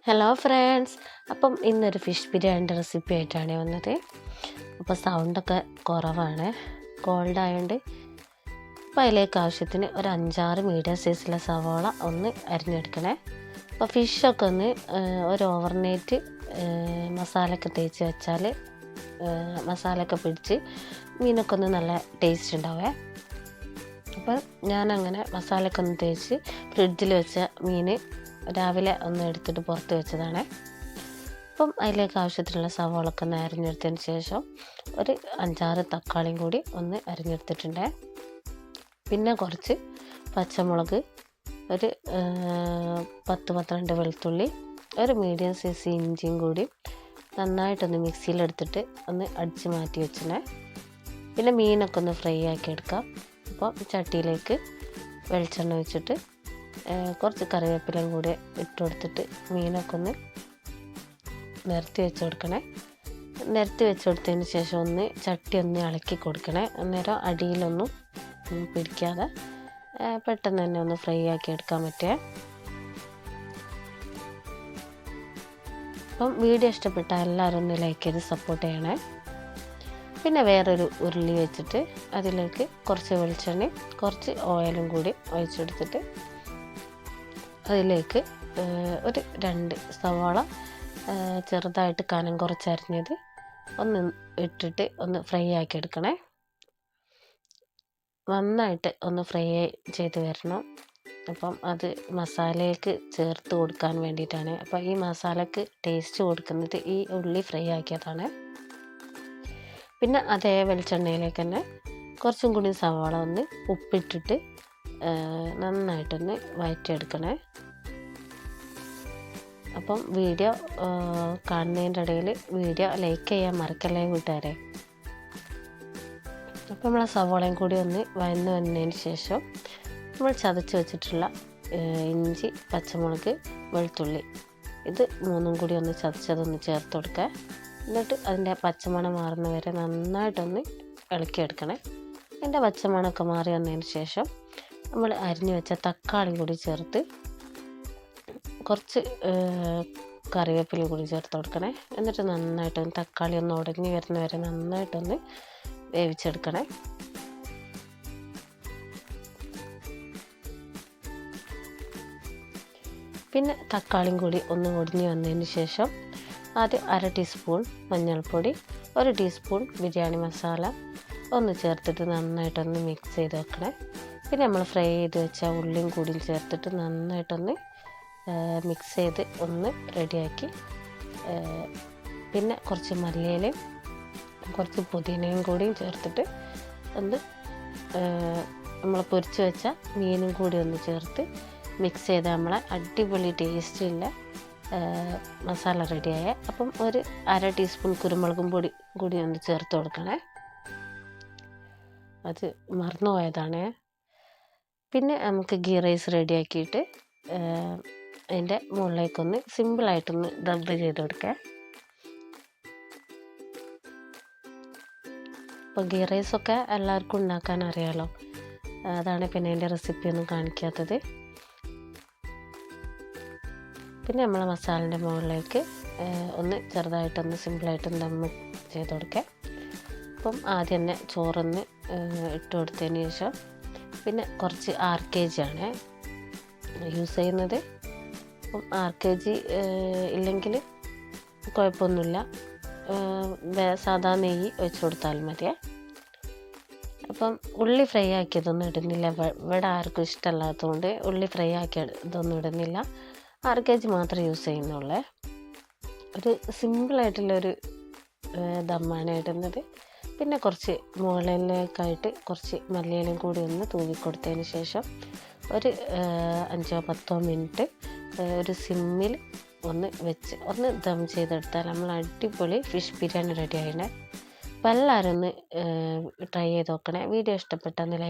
Hello friends, അപ്പം ഇന്നൊരു fish ബിരിയാണിൻ്റെ recipe ആയിട്ടാണ് വന്നത്. അപ്പോൾ സൗണ്ടൊക്കെ കുറവാണ്, കോൾഡ് ആയതുകൊണ്ട്. അപ്പോൾ അതിലേക്ക് ആവശ്യത്തിന് ഒരു 5-6 മീഡിയം സൈസിലെ സവാള ഒന്ന് അരിഞ്ഞെടുക്കണേ. അപ്പോൾ ഫിഷൊക്കെ ഒന്ന് ഒരു ഓവർനൈറ്റ് മസാലയൊക്കെ തേച്ച് വെച്ചാൽ മസാലയൊക്കെ പിടിച്ച് മീനൊക്കെ ഒന്ന് നല്ല ടേസ്റ്റ് ഉണ്ടാവേ. അപ്പം ഞാനങ്ങനെ മസാലയൊക്കെ ഒന്ന് തേച്ച് ഫ്രിഡ്ജിൽ വെച്ച മീൻ രാവിലെ ഒന്ന് എടുത്തിട്ട് പുറത്ത് വെച്ചതാണ്. അപ്പം അതിലേക്ക് ആവശ്യത്തിനുള്ള സവാളൊക്കെ ഒന്ന് അരിഞ്ഞെടുത്തതിന് ശേഷം ഒരു 5-6 തക്കാളിയും കൂടി ഒന്ന് അരിഞ്ഞെടുത്തിട്ടുണ്ട്. പിന്നെ കുറച്ച് പച്ചമുളക്, ഒരു 10-12 വെളുത്തുള്ളി, ഒരു മീഡിയം സൈസ് ഇഞ്ചിയും കൂടി നന്നായിട്ടൊന്ന് മിക്സിയിലെടുത്തിട്ട് ഒന്ന് അടിച്ച് മാറ്റി വെച്ചിനെ. പിന്നെ മീനൊക്കെ ഒന്ന് ഫ്രൈ ആക്കി എടുക്കാം. അപ്പോൾ ചട്ടിയിലേക്ക് വെളിച്ചെണ്ണ ഒഴിച്ചിട്ട് കുറച്ച് കറിവേപ്പിലയും കൂടി ഇട്ട് കൊടുത്തിട്ട് മീനൊക്കെ ഒന്ന് നിരത്തി വെച്ച് കൊടുക്കണേ. നിരത്തി വെച്ച് കൊടുത്തതിന് ശേഷം ഒന്ന് ചട്ടി ഒന്ന് ഇളക്കി കൊടുക്കണേ. അന്നേരം അടിയിലൊന്നും പിടിക്കാതെ പെട്ടെന്ന് തന്നെ ഒന്ന് ഫ്രൈ ആക്കി എടുക്കാൻ പറ്റുക. അപ്പം വീഡിയോ ഇഷ്ടപ്പെട്ട എല്ലാവരും ഒന്ന് ലൈക്ക് ചെയ്ത് സപ്പോർട്ട് ചെയ്യണേ. പിന്നെ വേറൊരു ഉരുളി വെച്ചിട്ട് അതിലേക്ക് കുറച്ച് വെളിച്ചെണ്ണയും കുറച്ച് ഓയിലും കൂടി ഒഴിച്ചെടുത്തിട്ട് അതിലേക്ക് ഒരു 2 സവാള ചെറുതായിട്ട് കനം കുറച്ചരിഞ്ഞത് ഒന്ന് ഇട്ടിട്ട് ഒന്ന് ഫ്രൈ ആക്കി എടുക്കണേ. നന്നായിട്ട് ഒന്ന് ഫ്രൈ ചെയ്ത് വരണം. അപ്പം അത് മസാലയ്ക്ക് ചേർത്ത് കൊടുക്കാൻ വേണ്ടിയിട്ടാണ്. അപ്പം ഈ മസാലയ്ക്ക് ടേസ്റ്റ് കൊടുക്കുന്നത് ഈ ഉള്ളി ഫ്രൈ ആക്കിയതാണ്. പിന്നെ അതേ വെളിച്ചെണ്ണയിലേക്ക് തന്നെ കുറച്ചും കൂടി സവാള ഒന്ന് ഉപ്പിട്ടിട്ട് നന്നായിട്ടൊന്ന് വഴറ്റിയെടുക്കണേ. അപ്പം വീഡിയോ കാണുന്നതിൻ്റെ ഇടയിൽ വീഡിയോ ലൈക്ക് ചെയ്യാൻ മറക്കല്ലേ കൂട്ടുകാരെ. അപ്പം നമ്മൾ സവാളയും കൂടി ഒന്ന് വഴന്ന് വന്നതിന് ശേഷം നമ്മൾ ചതച്ച് വെച്ചിട്ടുള്ള ഇഞ്ചി, പച്ചമുളക്, വെളുത്തുള്ളി ഇത് 3 കൂടി ഒന്ന് ചതച്ചതൊന്ന് ചേർത്ത് കൊടുക്കുക. എന്നിട്ട് അതിൻ്റെ പച്ചമണം മാറുന്ന വരെ നന്നായിട്ടൊന്ന് ഇളക്കിയെടുക്കണേ. അതിൻ്റെ പച്ചമണമൊക്കെ മാറി വന്നതിന് ശേഷം നമ്മൾ അരിഞ്ഞു വെച്ച തക്കാളി കൂടി ചേർത്ത് കുറച്ച് കറിവേപ്പിലയും കൂടി ചേർത്ത് കൊടുക്കണേ. എന്നിട്ട് നന്നായിട്ടൊന്ന് തക്കാളി ഒന്ന് ഉടഞ്ഞ് വരുന്ന വരെ നന്നായിട്ടൊന്ന് വേവിച്ചെടുക്കണേ. പിന്നെ തക്കാളിയും കൂടി ഒന്ന് ഒടിഞ്ഞ് വന്നതിന് ശേഷം ആദ്യം 1/2 ടീസ്പൂൺ മഞ്ഞൾപ്പൊടി, 1 ടീസ്പൂൺ ബിരിയാണി മസാല ഒന്ന് ചേർത്തിട്ട് നന്നായിട്ടൊന്ന് മിക്സ് ചെയ്ത് വെക്കണേ. പിന്നെ നമ്മൾ ഫ്രൈ ചെയ്ത് വെച്ച ഉള്ളിയും കൂടിയും ചേർത്തിട്ട് നന്നായിട്ടൊന്ന് മിക്സ് ചെയ്ത് ഒന്ന് റെഡിയാക്കി. പിന്നെ കുറച്ച് മല്ലിയിലയും കുറച്ച് പുതിനയും കൂടിയും ചേർത്തിട്ട് ഒന്ന് നമ്മൾ പൊരിച്ച് വെച്ച മീനും കൂടി ഒന്ന് ചേർത്ത് മിക്സ് ചെയ്ത് നമ്മളെ അടിപൊളി ടേസ്റ്റുള്ള മസാല റെഡിയായ. അപ്പം ഒരു 1/2 ടീസ്പൂൺ കുരുമുളകും പൊടി കൂടി ഒന്ന് ചേർത്ത് കൊടുക്കണേ. അത് മറന്നു പോയതാണ്. പിന്നെ നമുക്ക് ഗീ റൈസ് റെഡിയാക്കിയിട്ട് അതിൻ്റെ മുകളിലേക്കൊന്ന് സിമ്പിളായിട്ടൊന്ന് ഡബ് ചെയ്ത് കൊടുക്കുക. അപ്പോൾ ഗീ റൈസൊക്കെ എല്ലാവർക്കും ഉണ്ടാക്കാൻ അറിയാമല്ലോ, അതാണ് പിന്നെ അതിൻ്റെ റെസിപ്പി ഒന്നും കാണിക്കാത്തത്. പിന്നെ നമ്മൾ മസാലൻ്റെ മുകളിലേക്ക് ഒന്ന് ചെറുതായിട്ടൊന്ന് സിമ്പിളായിട്ടൊന്ന് ദം ചെയ്ത് കൊടുക്കുക. അപ്പം ആദ്യം തന്നെ ചോറൊന്ന് ഇട്ട് കൊടുത്തതിന് ശേഷം പിന്നെ കുറച്ച് RKG ആണ് യൂസ് ചെയ്യുന്നത്. അപ്പം RKG ഇല്ലെങ്കിൽ കുഴപ്പമൊന്നുമില്ല, സാധാ നെയ്യ് ഒഴിച്ച് കൊടുത്താലും മതിയേ. അപ്പം ഉള്ളി ഫ്രൈ ആക്കിയതൊന്നും ഇടുന്നില്ല, ഇവിടെ ആർക്കും ഇഷ്ടമല്ലാത്തതുകൊണ്ട് ഉള്ളി ഫ്രൈ ആക്കിയതൊന്നും ഇടുന്നില്ല. RKG മാത്രമേ യൂസ് ചെയ്യുന്നുള്ളേ. ഒരു സിമ്പിളായിട്ടുള്ളൊരു ദമ്മാണ് ഇടുന്നത്. പിന്നെ കുറച്ച് മുകളിലേക്കായിട്ട് കുറച്ച് മല്ലിയിലയും കൂടി ഒന്ന് തൂവിക്കൊടുത്തതിന് ശേഷം ഒരു 5-10 മിനിറ്റ് ഒരു സിമ്മിൽ ഒന്ന് വെച്ച് ഒന്ന് ദം ചെയ്തെടുത്താൽ നമ്മൾ അടിപൊളി ഫിഷ് ബിരിയാണി റെഡി ആയിട്ടുണ്ട്. അപ്പോൾ എല്ലാവരും ഒന്ന് ട്രൈ ചെയ്ത് നോക്കണേ. വീഡിയോ ഇഷ്ടപ്പെട്ടെന്ന് ലൈക്ക്